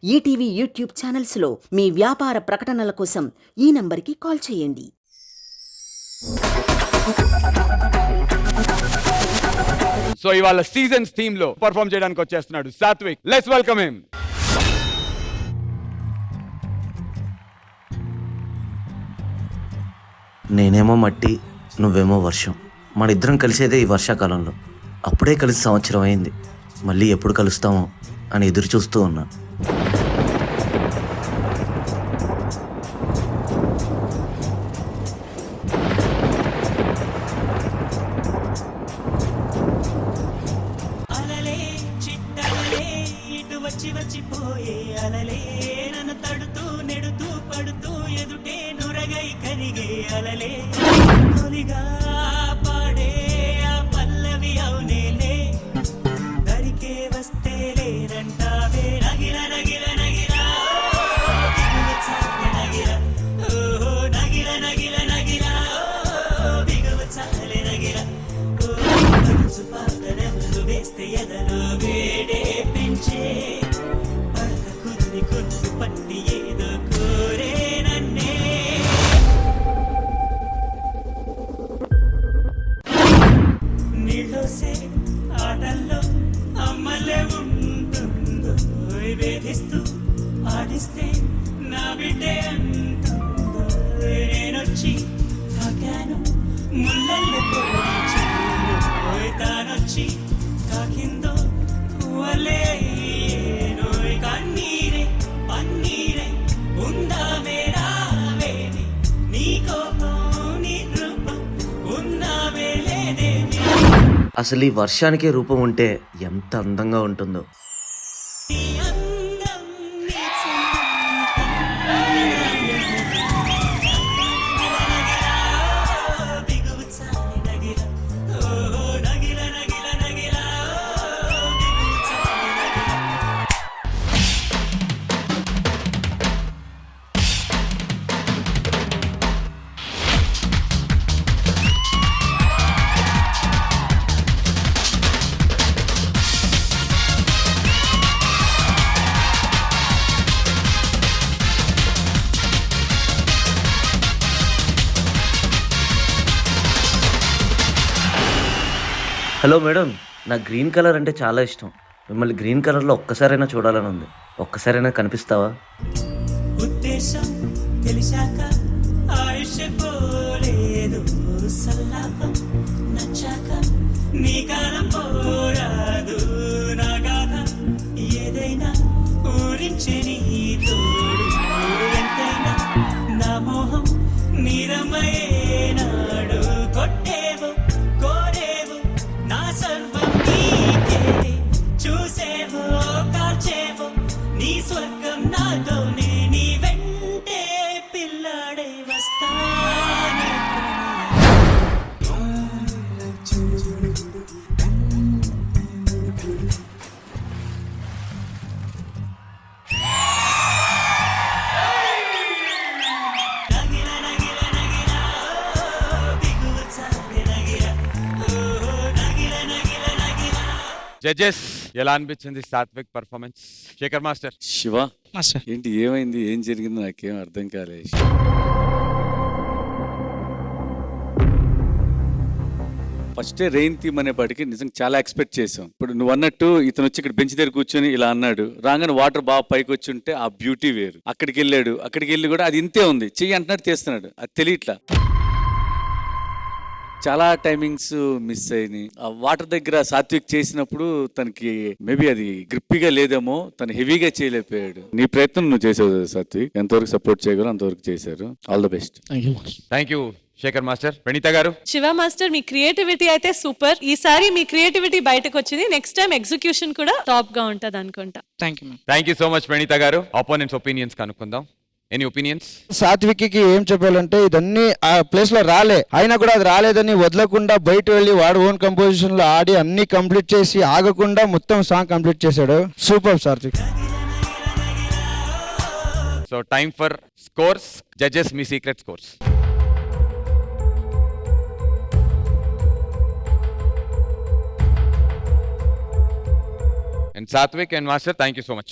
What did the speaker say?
ETV YouTube ఛానల్స్లో మీ వ్యాపార ప్రకటనల కోసం ఈ నంబర్కి కాల్ చేయండి. సో ఇవాళ సీజన్స్ థీమ్ లో పర్ఫార్మ్ చేయడానికి వచ్చేస్తున్నాడు సాత్విక్. Let's welcome him. నేనేమో మట్టి, నువ్వేమో వర్షం. మనిద్దరం కలిసేదే ఈ వర్షాకాలంలో. అప్పుడే కలిసి సంవత్సరం అయింది. మళ్ళీ ఎప్పుడు కలుస్తామో అని ఎదురు చూస్తూ ఉన్నా. వచ్చిపోయే అలలే నన్ను తడుతూ నెడుతూ పడుతూ ఎదుటే నురగై కరిగే అలలే తొలిగా పాడే ఆ పల్లవి అవునేలే దరికే వస్తే లేదంటావే నగిల నగిల నగిల నగిల ఓహో నగిల నగిల నగిల బిగువ చాలే నగిల మనసు పాతనెవరు వేస్తే ఎదలో వేడే పెంచే పట్టి ఏదో కోరే నన్నే నీళ్ళోసే ఆటల్లో అమ్మలే ఉంటుందో వేధిస్తూ ఆడిస్తే నా బిడ్డే అంటుందో నేనొచ్చి తాకాను ముళ్ళల్లో పోయి తానొచ్చి తాకిందో పువ్వలే కన్నీరే పన్నీరే ఉందా మేరావేమి నీ కోపం నీ రూపం ఉందా మేలేదేమి. అసలు ఈ వర్షానికే రూపం ఉంటే ఎంత అందంగా ఉంటుందో. నీ అందం నీ బిగువు చాలి నగిల ఓ నగిల నగిల నగిల బిగువు చాలి నగిల. హలో మేడం, నాకు గ్రీన్ కలర్ అంటే చాలా ఇష్టం. మిమ్మల్ని గ్రీన్ కలర్లో ఒక్కసారైనా చూడాలని ఉంది. ఒక్కసారైనా కనిపిస్తావా? ఉద్దేశం తెలిసాక ఆయుష్ పోలేదు సల్లాపం నచ్చాక నీ కాలం పోరాదు నా గాథ ఏదైనా ఊరించే నీ తోడు ఎంతైనా నా మోహం నీరమయేనాడు కొట్టేవు కోరేవు నా సర్వం నీకే చూసేవో కాచేవో నీ స్వర్గం నాతోనే నీ వెంటే పిల్లాడే వస్తానే నగిల నగిల నగిల బిగువ చాలే నగిల ఓహో నగిల నగిల నగిల. జడ్జెస్ ఎలా అనిపించింది సాత్విక్ పర్ఫార్మెన్స్? శేఖర్ మాస్టర్. శివ ఏంటి, ఏమైంది, ఏం జరిగింది నాకేం అర్థం కాలే. ఫస్ట్ రెయిన్ థీమ్ అనేపాటికి నిజంగా చాలా ఎక్స్పెక్ట్ చేసాం. ఇప్పుడు నువ్వు అన్నట్టు ఇతను వచ్చి ఇక్కడ బెంచ్ దగ్గర కూర్చొని ఇలా అన్నాడు, రాగానే వాటర్ బాగా పైకి వచ్చి ఉంటే ఆ బ్యూటీ వేరు. అక్కడికి వెళ్ళాడు, అక్కడికి వెళ్ళి కూడా అది ఇంతే ఉంది, చెయ్యి అంటున్నట్టు తీస్తున్నాడు, అది తెలియట్లా. చాలా టైమింగ్స్ మిస్ అయినాయి. ఆ వాటర్ దగ్గర సాత్విక్ చేసినప్పుడు తనకి మేబీ అది గ్రిప్పీగా లేదేమో, తను హెవీగా చేయలేకపోయాడు. నీ ప్రయత్నం నువ్వు చేసావు సాత్విక్, ఎంతవరకు సపోర్ట్ చేయగలవు అంతవరకు చేశారు. All the best. Thank you Shekhar master. Praneetha గారు. శివ మాస్టర్, మీ క్రియేటివిటీ అయితే సూపర్. ఈసారి మీ క్రియేటివిటీ బయటకు వచ్చింది. నెక్స్ట్ టైం ఎగ్జిక్యూషన్ కూడా టాప్ గా ఉంటది అనుకుంటా. Thank you so much Praneetha గారు. ఆపోనెంట్స్ ఒపీనియన్స్ కనుక్కుందాం. Any opinions? సాత్విక్కి ఏం చెప్పాలంటే, ఇదన్నీ ఆ ప్లేస్ లో రాలే, అయినా కూడా అది రాలేదని వదలకుండా బయట వెళ్ళి వాడు ఓన్ కంపోజిషన్ లో ఆడి అన్ని కంప్లీట్ చేసి ఆగకుండా మొత్తం సాంగ్ కంప్లీట్ చేశాడు. Super Satvik. So time for scores. Judges, మీ secret scores. And Satvik and Master, thank you so much.